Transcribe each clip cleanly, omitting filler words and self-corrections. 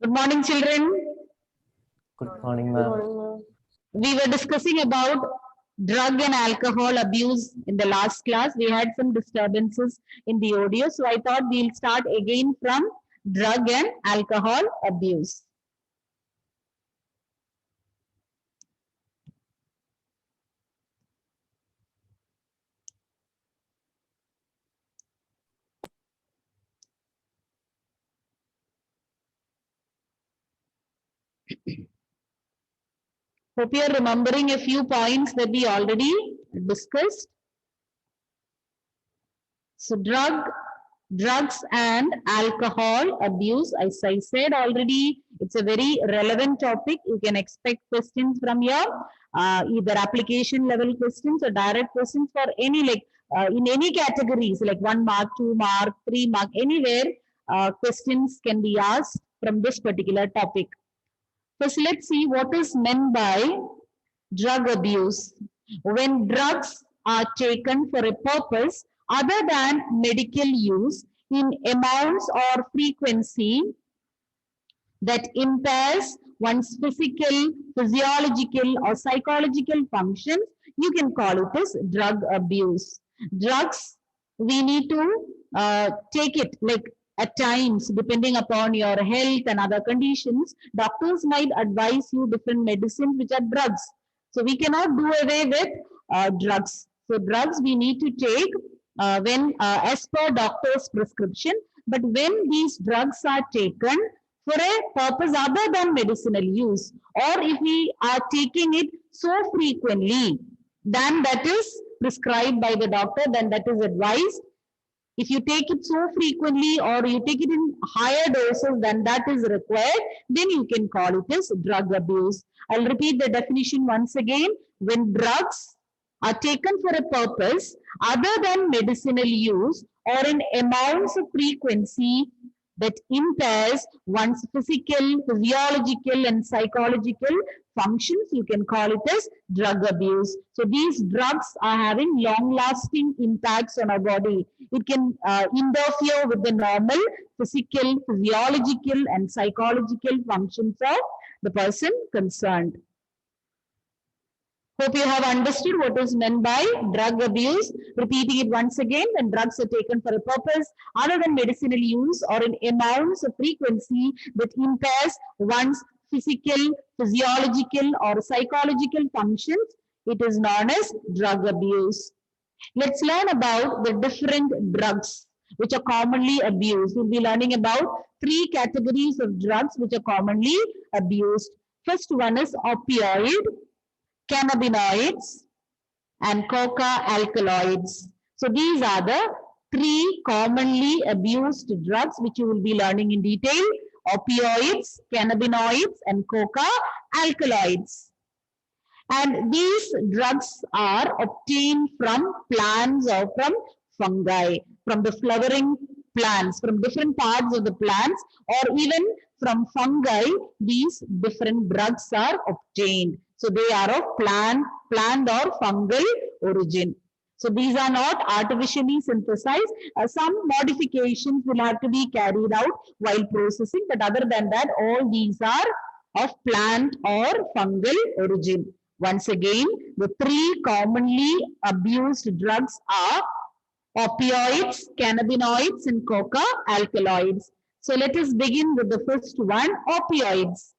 Good morning, children. Good morning, ma'am. We were discussing about drug and alcohol abuse in the last class. We had some disturbances in the audio, so I thought we'll start again from drug and alcohol abuse. Hope you are remembering a few points that we already discussed. So drugs and alcohol abuse, as I said already, it's a very relevant topic. You can expect questions from your either application level questions or direct questions for any in any categories like 1 mark, 2 mark, 3 mark, anywhere questions can be asked from this particular topic. First, let's see what is meant by drug abuse. When drugs are taken for a purpose other than medical use in amounts or frequency that impairs one's physical, physiological, or psychological functions, you can call it as drug abuse. Drugs, we need to take it like at times, depending upon your health and other conditions, doctors might advise you different medicines which are drugs. So we cannot do away with drugs. So drugs we need to take when as per doctor's prescription. But when these drugs are taken for a purpose other than medicinal use, or if we are taking it so frequently, then that is prescribed by the doctor, then that is advised. If you take it so frequently or you take it in higher doses than that is required, then you can call it as drug abuse. I'll repeat the definition once again. When drugs are taken for a purpose other than medicinal use or in amounts of frequency that impairs one's physical, physiological, and psychological functions, you can call it as drug abuse. So these drugs are having long-lasting impacts on our body. It can interfere with the normal physical, physiological, and psychological functions of the person concerned. Hope you have understood what is meant by drug abuse. Repeating it once again, when drugs are taken for a purpose other than medicinal use or in amounts of frequency that impairs one's physical, physiological, or psychological functions, it is known as drug abuse. Let's learn about the different drugs which are commonly abused. We'll be learning about 3 categories of drugs which are commonly abused. First one is opioid, cannabinoids, and coca alkaloids. So these are the 3 commonly abused drugs which you will be learning in detail: opioids, cannabinoids, and coca alkaloids. And these drugs are obtained from plants or from fungi, from the flowering plants, from different parts of the plants, or even from fungi, these different drugs are obtained. So they are of plant or fungal origin. So these are not artificially synthesized. Some modifications will have to be carried out while processing, but other than that, all these are of plant or fungal origin. Once again, the 3 commonly abused drugs are opioids, cannabinoids, and coca alkaloids. So let us begin with the first one, opioids.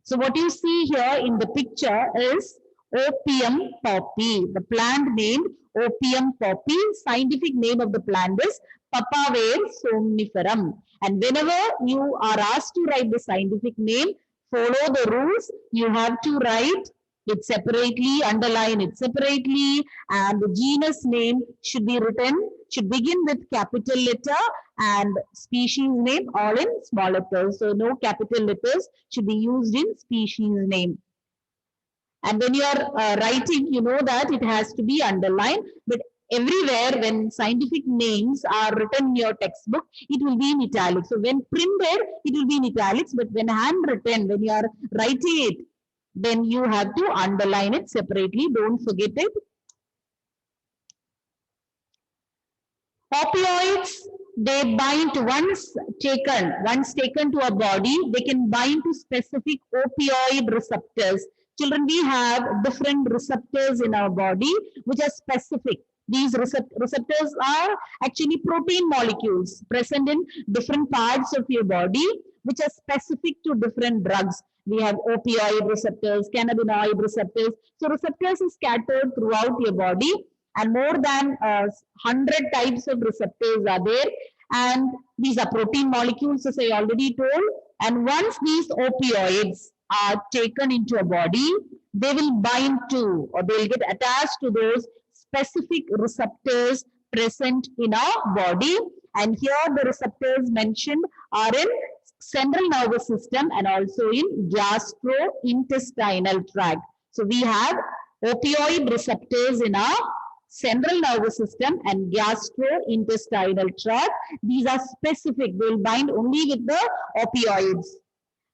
So what you see here in the picture is opium poppy. The plant named opium poppy. Scientific name of the plant is Papaver somniferum. And whenever you are asked to write the scientific name, follow the rules. You have to write it separately, underline it separately, and the genus name should be written, should begin with capital letter, and species name all in small letters. So no capital letters should be used in species name. And when you are writing, you know that it has to be underlined, but everywhere when scientific names are written in your textbook, it will be in italics. So when printed, it will be in italics, but when handwritten, when you are writing it, then you have to underline it separately. Don't forget it. Opioids they bind once taken to a body, they can bind to specific opioid receptors. Children, we have different receptors in our body which are specific. These receptors are actually protein molecules present in different parts of your body which are specific to different drugs. We have opioid receptors, cannabinoid receptors. So receptors are scattered throughout your body, and more than 100 types of receptors are there. And these are protein molecules, as I already told. And once these opioids are taken into a body, they will bind to, or they will get attached to those specific receptors present in our body. And here the receptors mentioned are in central nervous system and also in gastrointestinal tract. So we have opioid receptors in our central nervous system and gastrointestinal tract. These are specific. They will bind only with the opioids.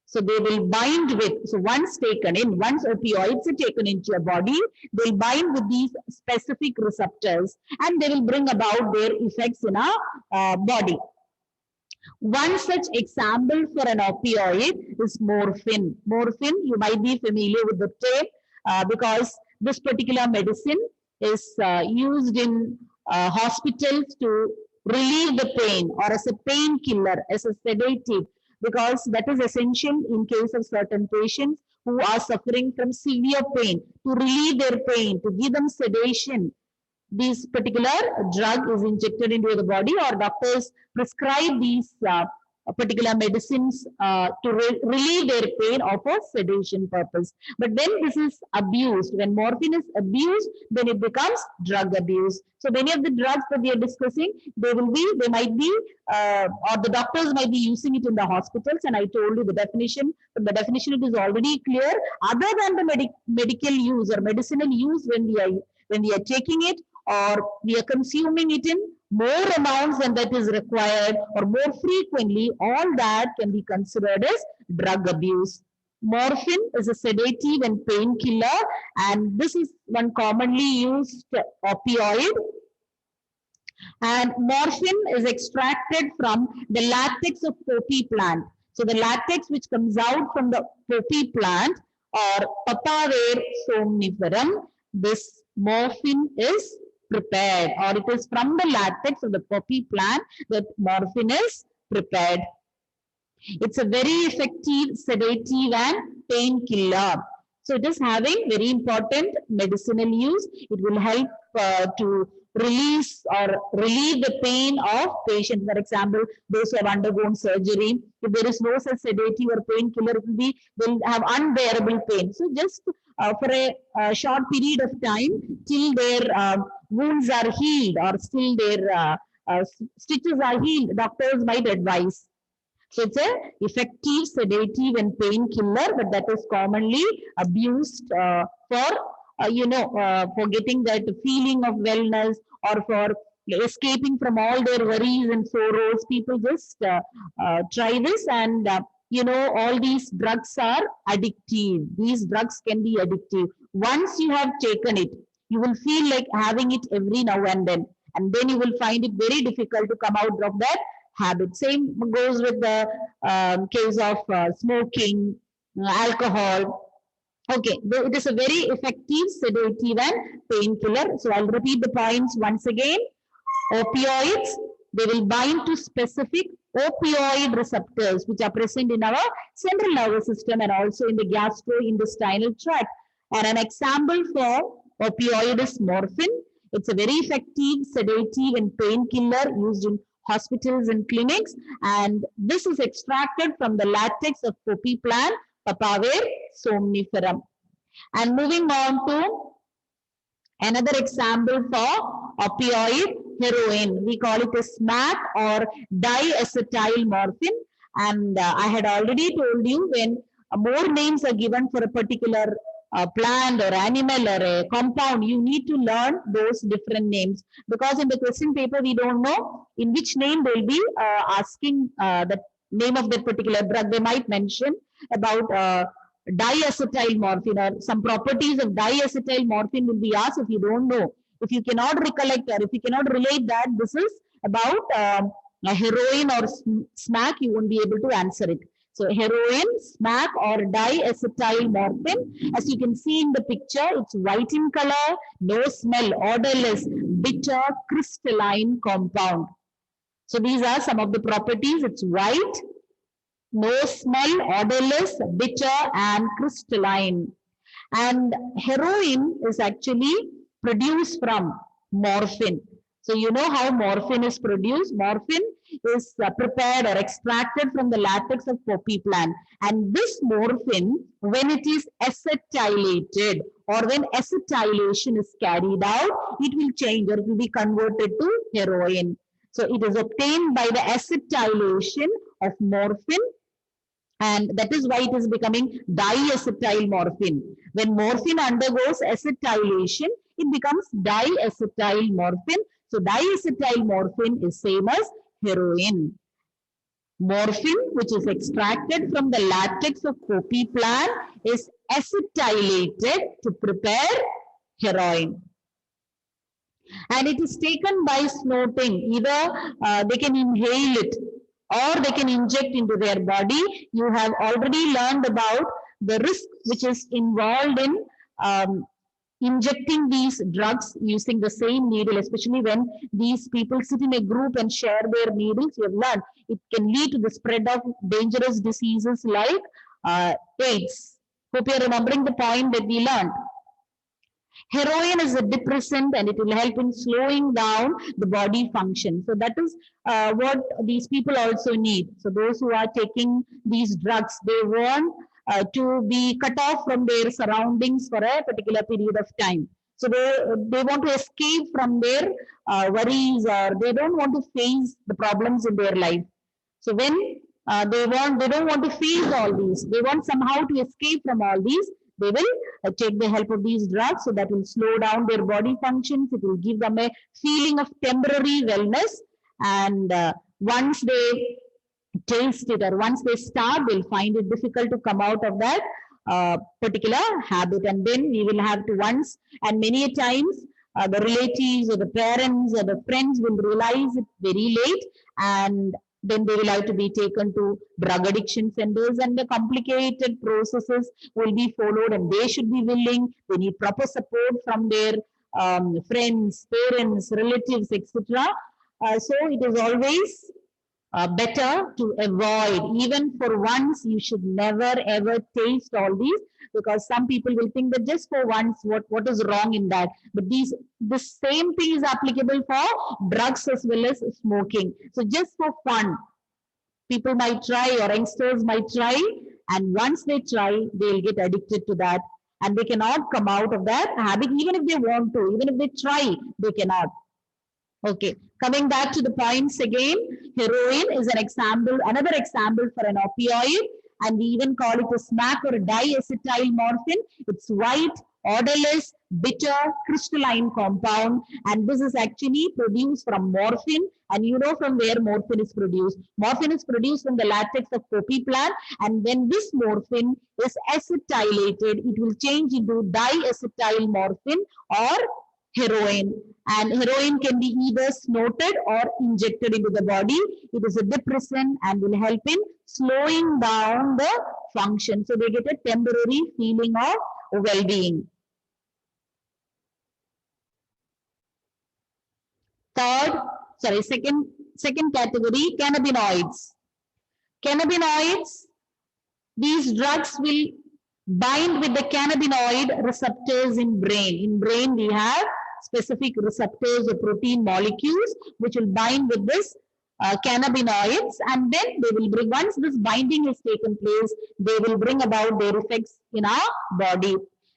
So they will bind with, so once opioids are taken into your body, they'll bind with these specific receptors and they will bring about their effects in our body. One such example for an opioid is morphine. Morphine, you might be familiar with the term because this particular medicine is used in hospitals to relieve the pain or as a painkiller, as a sedative, because that is essential in case of certain patients who are suffering from severe pain, to relieve their pain, to give them sedation. This particular drug is injected into the body, or doctors prescribe these particular medicines to relieve their pain or for sedation purpose. But when this is abused, when morphine is abused, then it becomes drug abuse. So many of the drugs that we are discussing, or the doctors might be using it in the hospitals. And I told you the definition. From the definition, it is already clear. Other than the medical use or medicinal use, when we are taking it, or we are consuming it in more amounts than that is required or more frequently, all that can be considered as drug abuse. Morphine is a sedative and painkiller, and this is one commonly used opioid. And morphine is extracted from the latex of poppy plant. So the latex which comes out from the poppy plant or Papaver somniferum, this morphine is prepared, or it is from the latex of the poppy plant that morphine is prepared. It's a very effective sedative and painkiller. So it is having very important medicinal use. It will help to release or relieve the pain of patients. For example, those who have undergone surgery, if there is no such sedative or painkiller, they'll have unbearable pain. So just for a short period of time, till their wounds are healed or still their stitches are healed, doctors might advise. So it's an effective sedative and painkiller, but that is commonly abused for getting that feeling of wellness or for escaping from all their worries and sorrows. People just try this, and all these drugs are addictive. These drugs can be addictive. Once you have taken it, you will feel like having it every now and then you will find it very difficult to come out of that habit. Same goes with the case of smoking, alcohol. Okay, it is a very effective sedative and painkiller. So I'll repeat the points once again. Opioids, they will bind to specific opioid receptors which are present in our central nervous system and also in the gastrointestinal tract. And an example for opioid is morphine. It's a very effective sedative and painkiller used in hospitals and clinics, and this is extracted from the latex of poppy plant, Papaver somniferum. And moving on to another example for opioid, heroin. We call it a SMAC or diacetyl morphine. And I had already told you, when more names are given for a particular plant or animal or a compound, you need to learn those different names, because in the question paper we don't know in which name they'll be asking the name of that particular drug. They might mention about diacetyl morphine, or some properties of diacetyl morphine will be asked. If you don't know, if you cannot recollect, or if you cannot relate that this is about Heroin or smack, you won't be able to answer it. So heroin, smack, or diacetyl morphine. As you can see in the picture, it's white in color, no smell, odorless, bitter, crystalline compound. So these are some of the properties. It's white, no smell, odorless, bitter, and crystalline. And heroin is actually produced from morphine. So you know how morphine is produced. Morphine is prepared or extracted from the latex of poppy plant. And this morphine, when it is acetylated or when acetylation is carried out, it will change or it will be converted to heroin. So it is obtained by the acetylation of morphine, and that is why it is becoming diacetyl morphine. When morphine undergoes acetylation, it becomes diacetyl morphine. So diacetyl morphine is same as heroin. Morphine, which is extracted from the latex of poppy plant, is acetylated to prepare heroin. And it is taken by snorting. Either they can inhale it or they can inject into their body. You have already learned about the risk which is involved in injecting these drugs using the same needle, especially when these people sit in a group and share their needles. You have learned it can lead to the spread of dangerous diseases like AIDS. Hope you are remembering the point that we learned. Heroin is a depressant and it will help in slowing down the body function. So that is what these people also need. So those who are taking these drugs, they want to be cut off from their surroundings for a particular period of time. So they want to escape from their worries, or they don't want to face the problems in their life. So when they don't want to face all these, they want somehow to escape from all these, they will take the help of these drugs. So that will slow down their body functions. It will give them a feeling of temporary wellness. And once they taste it or once they start, they'll find it difficult to come out of that particular habit. And then we will have to once and many a times the relatives or the parents or the friends will realize it very late, and then they will have to be taken to drug addiction centers, and the complicated processes will be followed, and they should be willing. They need proper support from their friends, parents, relatives, etc. So it is always better to avoid. Even for once, you should never ever taste all these, because some people will think that just for once, what is wrong in that? But the same thing is applicable for drugs as well as smoking. So just for fun, people might try, or youngsters might try, and once they try, they'll get addicted to that, and they cannot come out of that habit. Even if they want to, even if they try, they cannot. Okay, coming back to the points again, heroin is an example, another example for an opioid, and we even call it a smack or a diacetyl morphine. It's white, odorless, bitter, crystalline compound, and this is actually produced from morphine. And you know from where morphine is produced. Morphine is produced from the latex of poppy plant, and when this morphine is acetylated, it will change into diacetyl morphine or heroin. And heroin can be either snorted or injected into the body. It is a depressant and will help in slowing down the function. So they get a temporary feeling of well-being. Second category, cannabinoids. Cannabinoids, these drugs will bind with the cannabinoid receptors in brain. In brain, we have specific receptors or protein molecules which will bind with this cannabinoids, and then they will bring, once this binding has taken place, they will bring about their effects in our body.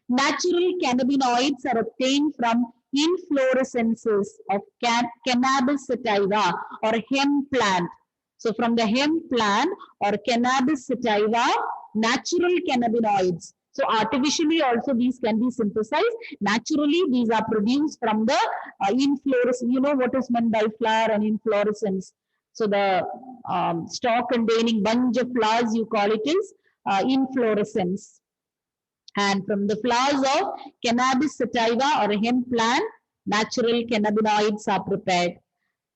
Natural cannabinoids are obtained from inflorescences of cannabis sativa or hemp plant. So from the hemp plant or cannabis sativa, natural cannabinoids. So artificially also these can be synthesized. Naturally these are produced from the inflorescence. You know what is meant by flower and inflorescence. So the stalk containing bunch of flowers, you call it is inflorescence. And from the flowers of cannabis sativa or hemp plant, natural cannabinoids are prepared.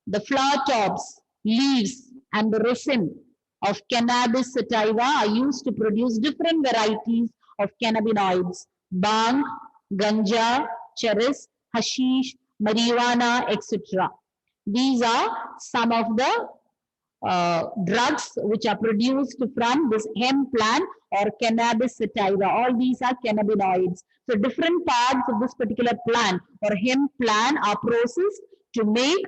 The flower tops, leaves, and the resin of cannabis sativa are used to produce different varieties of cannabinoids: bhang, ganja, charas, hashish, marijuana, etc. These are some of the drugs which are produced from this hemp plant or cannabis sativa. All these are cannabinoids. So different parts of this particular plant or hemp plant are processed to make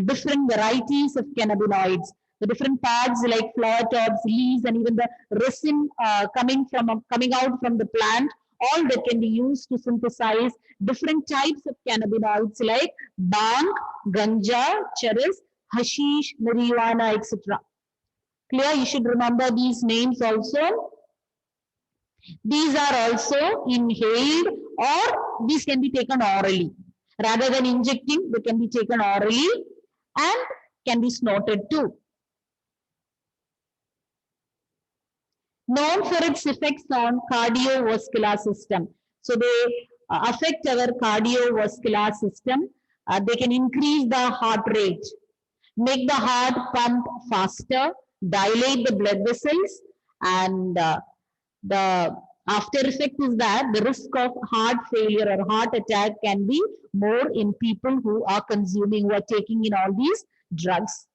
different varieties of cannabinoids. The different parts like flower tops, leaves, and even the resin coming out from the plant, all that can be used to synthesize different types of cannabinoids like bhang, ganja, charas, hashish, marijuana, etc. Clear? You should remember these names also. These are also inhaled or these can be taken orally. Rather than injecting, they can be taken orally and can be snorted too. Known for its effects on cardiovascular system. So they affect our cardiovascular system. They can increase the heart rate, make the heart pump faster, dilate the blood vessels, and the after effect is that the risk of heart failure or heart attack can be more in people who are consuming, who are taking in all these drugs.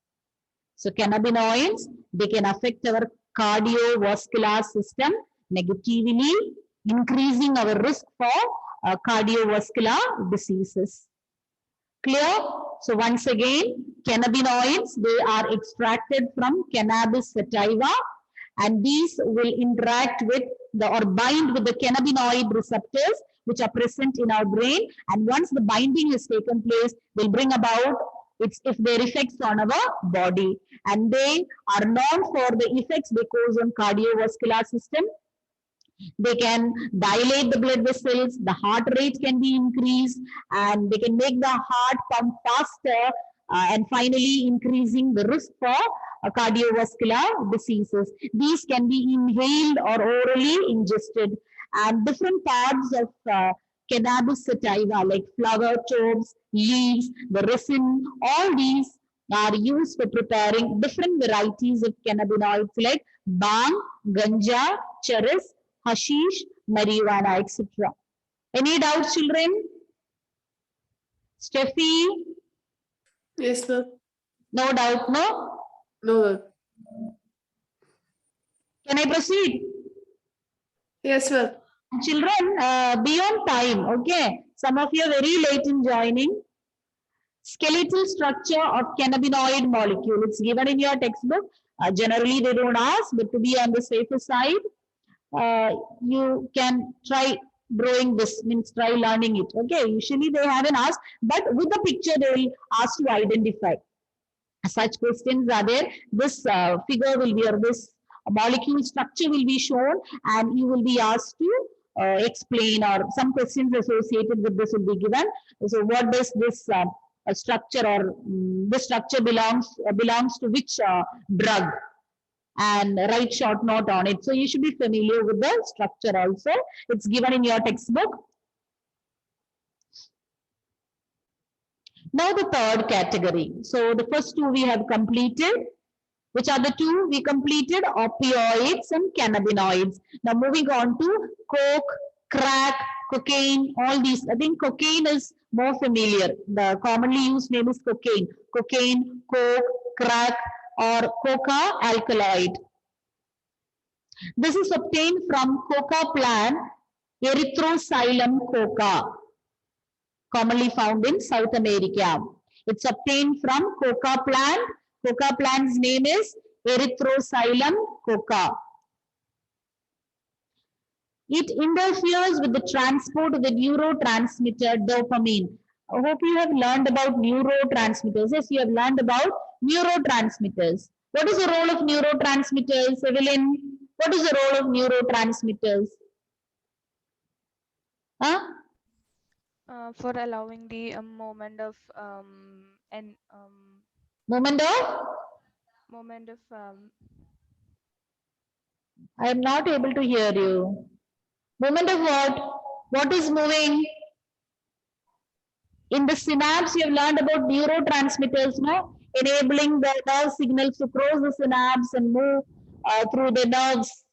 So cannabinoids, they can affect our cardiovascular system negatively, increasing our risk for cardiovascular diseases. Clear? So once again, cannabinoids, they are extracted from cannabis sativa and these will interact with or bind with the cannabinoid receptors which are present in our brain, and once the binding has taken place, will bring about if their effects on our body, and they are known for the effects they cause on cardiovascular system. They can dilate the blood vessels, the heart rate can be increased, and they can make the heart pump faster, and finally increasing the risk for cardiovascular diseases. These can be inhaled or orally ingested, and different parts of cannabis sativa like flower tops, leaves, the resin, all these are used for preparing different varieties of cannabinoids like bhang, ganja, charas, hashish, marijuana, etc. Any doubts, children? Steffi? Yes, ma'am. No doubt, no? No, ma'am. Can I proceed? Yes, ma'am. Children, be on time, okay? Some of you are very late in joining. Skeletal structure of cannabinoid molecule. It's given in your textbook. Generally, they don't ask, but to be on the safer side, you can try drawing this, means try learning it. Okay, usually they haven't asked, but with the picture they will ask to identify. Such questions are there. This figure will be, or this molecule structure will be shown, and you will be asked to explain, or some questions associated with this will be given. So, what does this structure, or this structure belongs to which drug? And write short note on it. So you should be familiar with the structure also. It's given in your textbook. Now the third category. So the first two we have completed. Which are the two we completed? Opioids and cannabinoids. Now moving on to coke, crack, cocaine, all these. I think cocaine is more familiar. The commonly used name is cocaine. Cocaine, coke, crack, or coca alkaloid. This is obtained from coca plant, Erythroxylum coca, commonly found in South America. It's obtained from coca plant. Coca plant's name is Erythroxylum coca. It interferes with the transport of the neurotransmitter dopamine. I hope you have learned about neurotransmitters. Yes, you have learned about neurotransmitters. What is the role of neurotransmitters, Evelyn? What is the role of neurotransmitters? Huh? For allowing the moment of Moment of? moment of I am not able to hear you. Moment of what? What is moving? In the synapse, you have learned about neurotransmitters, no? enabling the nerve signals to cross the synapse and move through the nerves,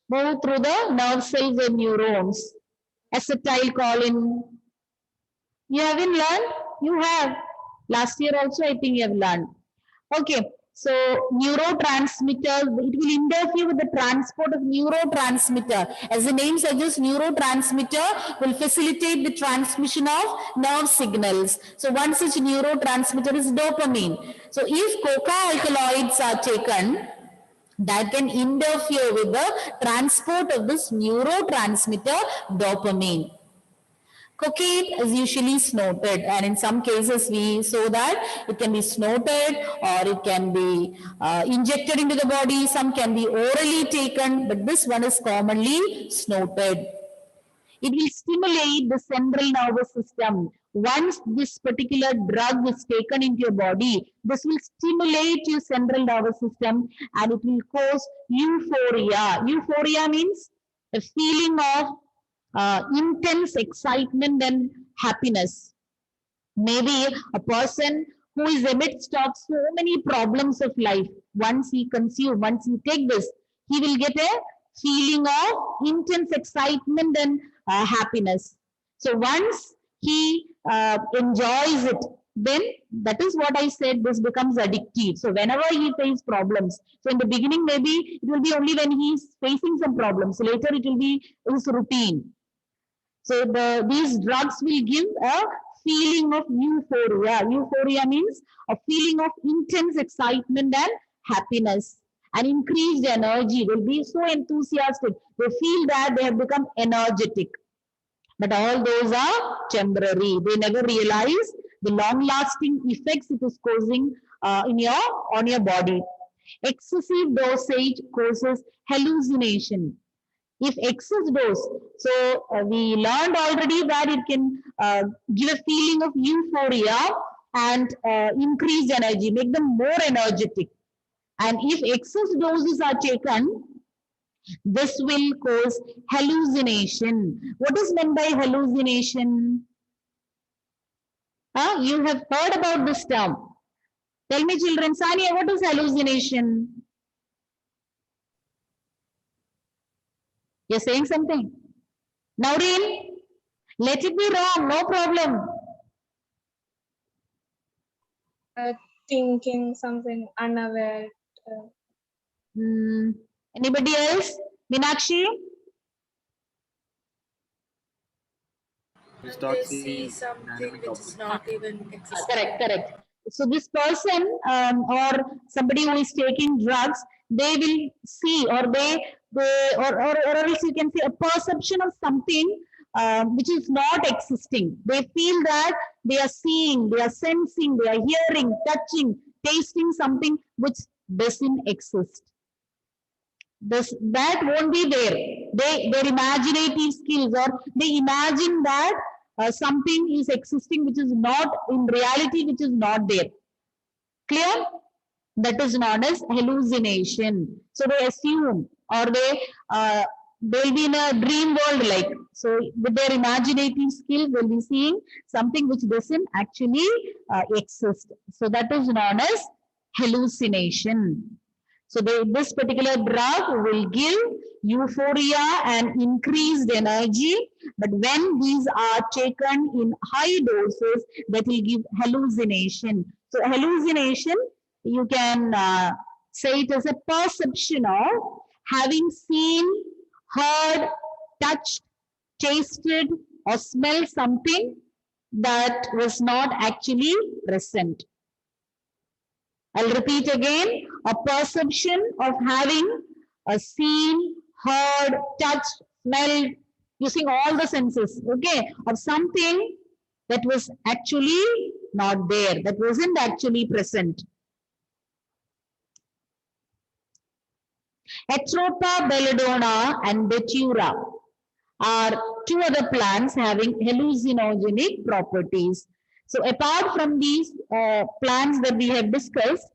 move through the nerve cells and neurons. Acetylcholine. You haven't learned? You have. Last year also, I think you have learned. Okay. So neurotransmitters, it will interfere with the transport of neurotransmitter. As the name suggests, neurotransmitter will facilitate the transmission of nerve signals. So one such neurotransmitter is dopamine. So if coca alkaloids are taken, that can interfere with the transport of this neurotransmitter dopamine. Cocaine is usually snorted, and in some cases we saw that it can be snorted or it can be injected into the body. Some can be orally taken, but this one is commonly snorted. It will stimulate the central nervous system. Once this particular drug is taken into your body, this will stimulate your central nervous system and it will cause euphoria. Euphoria means a feeling of intense excitement and happiness. Maybe a person who is amidst of so many problems of life, once he take this, he will get a feeling of intense excitement and happiness. So once he enjoys it, then that is what I said, this becomes addictive. So whenever he faces problems, so in the beginning maybe it will be only when he is facing some problems, later it will be his routine. So these drugs will give a feeling of euphoria. Euphoria means a feeling of intense excitement and happiness and increased energy. They'll be so enthusiastic. They feel that they have become energetic. But all those are temporary. They never realize the long-lasting effects it is causing on your body. Excessive dosage causes hallucination. If excess dose, so we learned already that it can give a feeling of euphoria and increased energy, make them more energetic. And if excess doses are taken, this will cause hallucination. What is meant by hallucination? You have heard about this term. Tell me, children. Sania, what is hallucination? You're saying something. Naureen, let it be wrong, no problem. Thinking something unaware. Anybody else? Meenakshi? They see something which is not even existing. Correct. So this person or somebody who is taking drugs, they will see or or else you can say a perception of something which is not existing. They feel that they are seeing, they are sensing, they are hearing, touching, tasting something which doesn't exist. That won't be there. Their imaginative skills, or they imagine that something is existing which is not in reality, which is not there. Clear? That is known as hallucination. So they assume, or they'll be in a dream world, like, so with their imaginative skills they'll be seeing something which doesn't actually exist. So that is known as hallucination. So this particular drug will give euphoria and increased energy, but when these are taken in high doses, that will give hallucination. So hallucination, you can say it as a perception of having seen, heard, touched, tasted, or smelled something that was not actually present. I'll repeat again, a perception of having seen, heard, touched, smelled, using all the senses, okay, of something that was actually not there, that wasn't actually present. Atropa belladonna and datura are two other plants having hallucinogenic properties. So apart from these plants that we have discussed,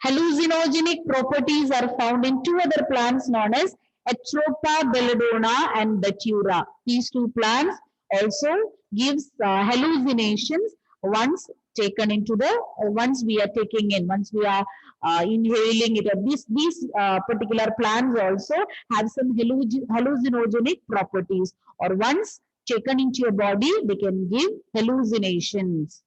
hallucinogenic properties are found in two other plants known as Atropa belladonna and datura. These two plants also gives hallucinations once taken into the, once we are taking in, once we are inhaling it. These particular plants also have some hallucinogenic properties, or once taken into your body, they can give hallucinations.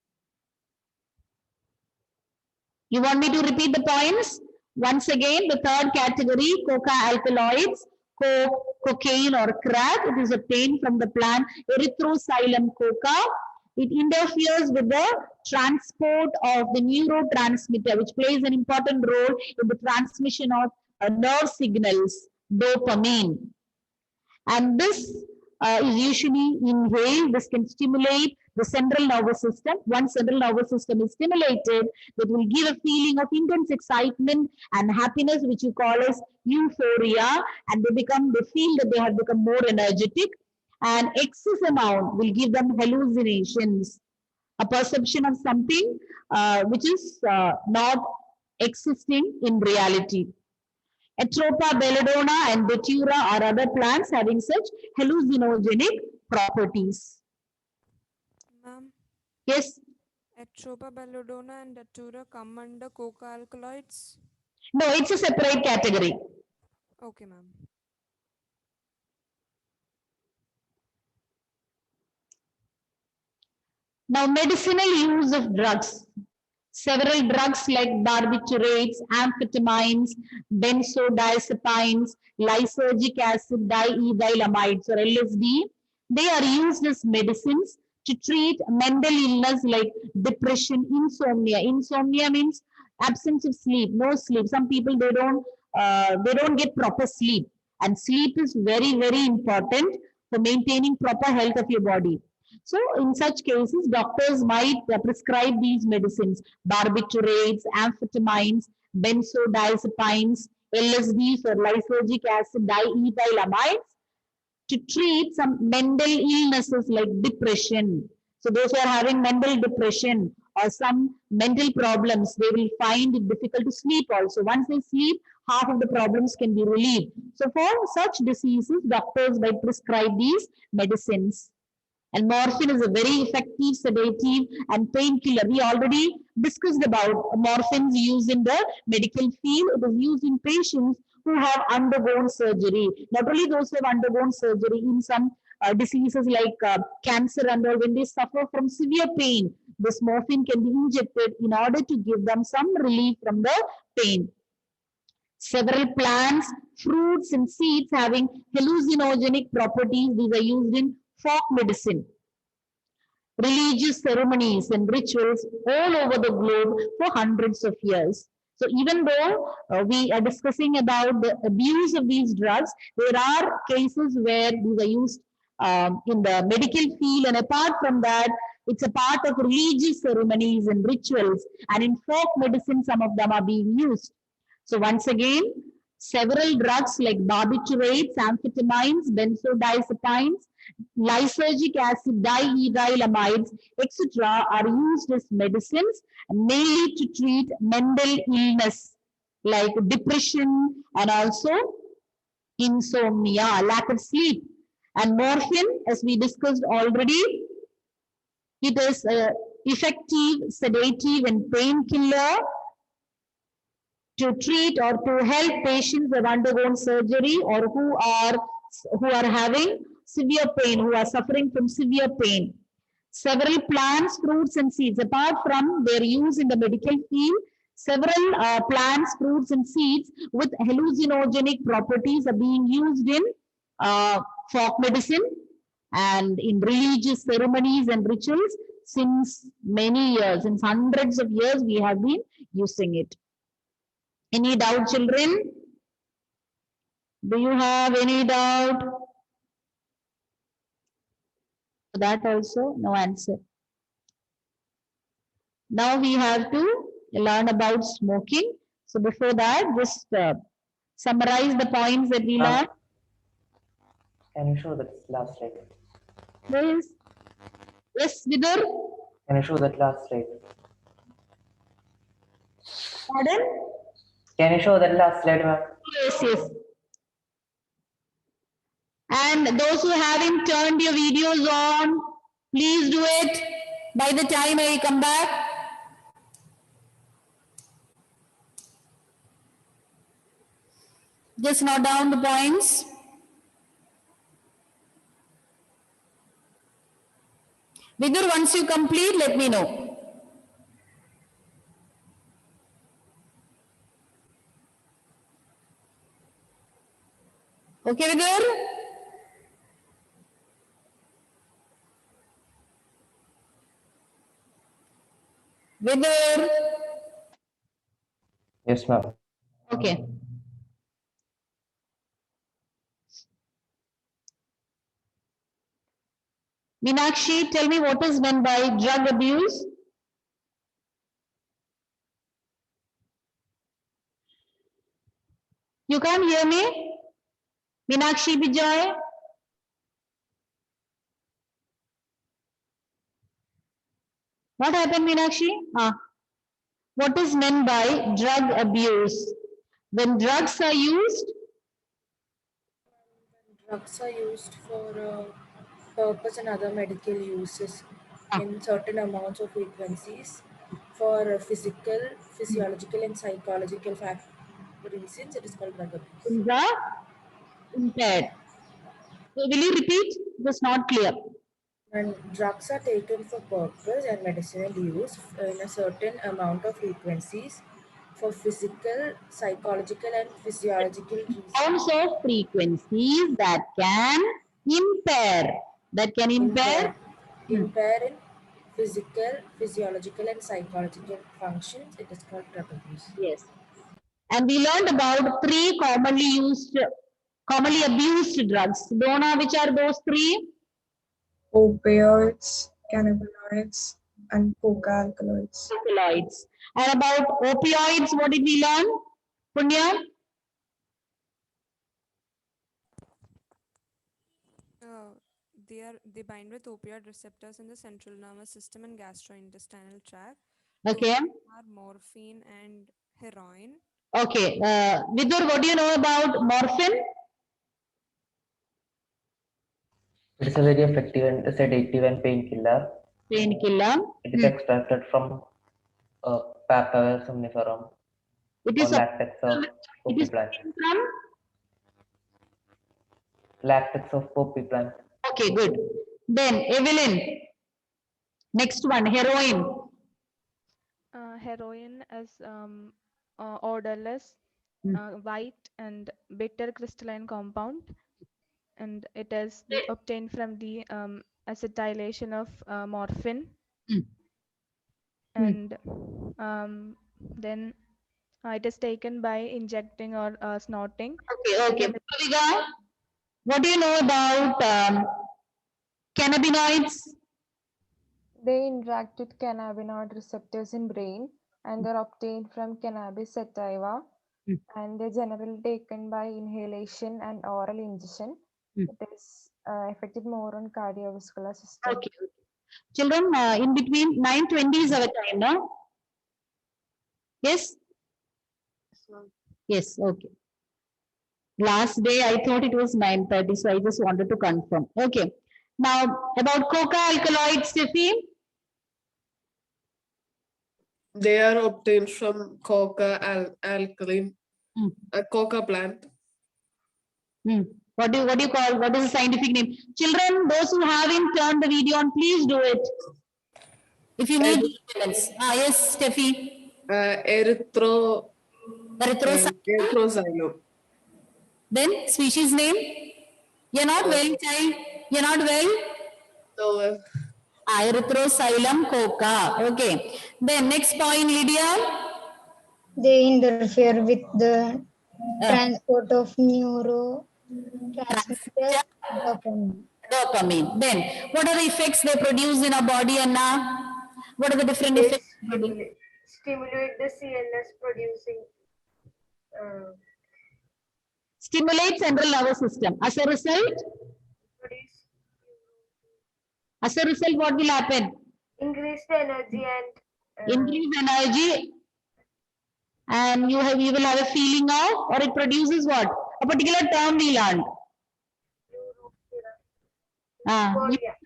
You want me to repeat the points? Once again, the third category, coca alkaloids, coke, cocaine or crack. It is obtained from the plant Erythroxylum coca. It interferes with the transport of the neurotransmitter, which plays an important role in the transmission of nerve signals, dopamine. And this is usually inhaled. This can stimulate the central nervous system. Once central nervous system is stimulated, it will give a feeling of intense excitement and happiness, which you call as euphoria, and they feel that they have become more energetic, and excess amount will give them hallucinations, a perception of something which is not existing in reality. Atropa, belladonna and datura are other plants having such hallucinogenic properties. Ma'am, Yes? Atropa, belladonna and datura come under coca alkaloids? No, it's a separate category. Okay, ma'am. Now, medicinal use of drugs. Several drugs like barbiturates, amphetamines, benzodiazepines, lysergic acid diethylamides or LSD, they are used as medicines to treat mental illness like depression, insomnia. Insomnia means absence of sleep, no sleep. Some people they don't get proper sleep, and sleep is very, very important for maintaining proper health of your body. So in such cases, doctors might prescribe these medicines, barbiturates, amphetamines, benzodiazepines, LSDs or lysergic acid diethylamides to treat some mental illnesses like depression. So those who are having mental depression or some mental problems, they will find it difficult to sleep also. Once they sleep, half of the problems can be relieved. So for such diseases, doctors might prescribe these medicines. And morphine is a very effective sedative and painkiller. We already discussed about morphine's use in the medical field. It is used in patients who have undergone surgery. Not only those who have undergone surgery in some diseases like cancer and all, when they suffer from severe pain, this morphine can be injected in order to give them some relief from the pain. Several plants, fruits and seeds having hallucinogenic properties, these are used in folk medicine, religious ceremonies and rituals all over the globe for hundreds of years. So even though we are discussing about the abuse of these drugs, there are cases where these are used in the medical field, and apart from that, it's a part of religious ceremonies and rituals, and in folk medicine, some of them are being used. So once again, several drugs like barbiturates, amphetamines, benzodiazepines, lysergic acid diethylamides, etc. are used as medicines mainly to treat mental illness like depression and also insomnia, lack of sleep. And morphine, as we discussed already, it is an effective sedative and painkiller to treat or to help patients who have undergone surgery or who are having severe pain, who are suffering from severe pain. Several plants, fruits and seeds, apart from their use in the medical field, several plants, fruits and seeds with hallucinogenic properties are being used in folk medicine and in religious ceremonies and rituals since many years, since hundreds of years we have been using it. Any doubt, children? Do you have any doubt? That also, no answer. Now we have to learn about smoking. So before that, just summarize the points that we learned. Can you show that last slide? Please. Yes, Vidur? Can you show that last slide? Pardon? Can you show that last slide, ma'am? Yes, yes. And those who haven't turned your videos on, please do it by the time I come back. Just note down the points. Vidur, once you complete, let me know. Okay, Vidur? Vidur? Yes, ma'am. Okay. Meenakshi, tell me what is meant by drug abuse? You can't hear me? Meenakshi Bijoy? What happened, Meenakshi? What is meant by drug abuse? When drugs are used, Drugs are used for purpose and other medical uses in certain amounts of frequencies for physical, physiological, and psychological reasons. It is called drug abuse. things are impaired. So will you repeat? It was not clear. When drugs are taken for purpose and medicinal use in a certain amount of frequencies for physical, psychological, and physiological reasons. Amounts of frequencies that can impair. That can impair. Impair in physical, physiological, and psychological functions. It is called drug abuse. Yes. And we learned about three commonly abused drugs. Donna, which are those three? Opioids, cannabinoids, and coca-alkaloids. Alkaloids. And about opioids, what did we learn? Punya? They bind with opioid receptors in the central nervous system and gastrointestinal tract. Okay. Are morphine and heroin. Okay. Vidur, what do you know about morphine? It is a very effective and sedative and painkiller. Painkiller. It is extracted from Papaver somniferum It or is latex of it poppy is plant. from? Latex of poppy plant. Okay, good. Then Evelyn. Next one, heroin. Heroin is odorless, white and bitter crystalline compound, and it is obtained from the acetylation of morphine. And then it is taken by injecting or snorting. Okay. Bhavika, what do you know about cannabinoids? They interact with cannabinoid receptors in brain and they're obtained from cannabis sativa and they're generally taken by inhalation and oral ingestion. It is affected more on cardiovascular system. Okay. Children, in between 9:20 is our time, no? Yes? Yes, okay. Last day I thought it was 9:30, so I just wanted to confirm. Okay. Now, about coca alkaloids, Steffi? They are obtained from coca alkaline, a coca plant. What do you call, what is the scientific name? Children, those who haven't turned the video on, please do it. If you need evidence. Yes, Steffi. Erythroxylum. Then species name? You're not well, child. You're not well? So, Erythroxylum coca. Okay. Then next point, Lydia. They interfere with the transport of neurotransmitter dopamine. Then what are the effects they produce in our body, Anna? What are the different effects? Stimulate the CNS producing. Stimulate central nervous system. As a result, what will happen? Increased energy and Increase energy, and you will have a feeling of, or it produces what? A particular term we learned.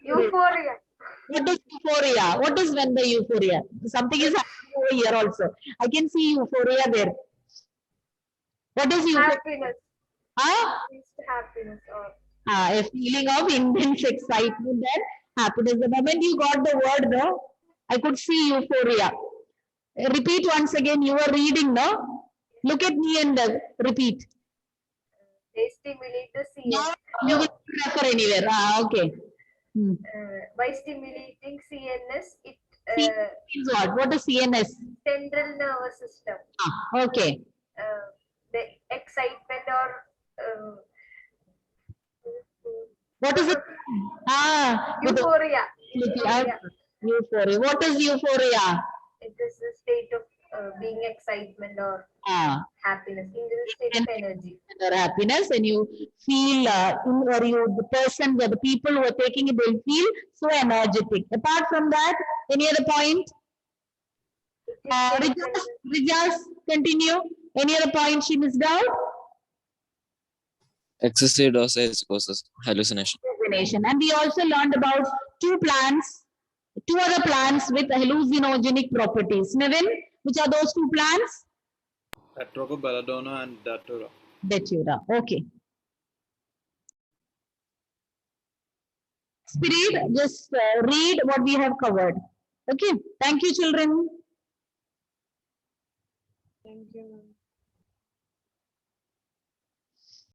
Euphoria. What is euphoria? What is when the euphoria? Something is happening over here also. I can see euphoria there. What is euphoria? Happiness. Increased happiness or A feeling of intense excitement and happiness. The moment you got the word, no, I could see euphoria. Repeat once again. You were reading, no? Look at me and repeat. they stimulate the No, CNS. you will refer anywhere. Okay. By stimulating CNS, it Means what? What is CNS? central nervous system. Okay. The excitement or What is it? With the- euphoria. Euphoria. What is euphoria? It is the state of being excitement or happiness, in the state of energy. Or happiness, and you feel, the person, the people who are taking it, they'll feel so energetic. Apart from that, any other point? Rijas, continue. Any other point she missed out? Excessive dosage causes hallucination. And we also learned about two other plants with hallucinogenic properties. Nevin, which are those two plants? Atropa, belladonna, and datura. Datura. Okay. Spirit, just read what we have covered. Okay. Thank you, children. Thank you, ma'am.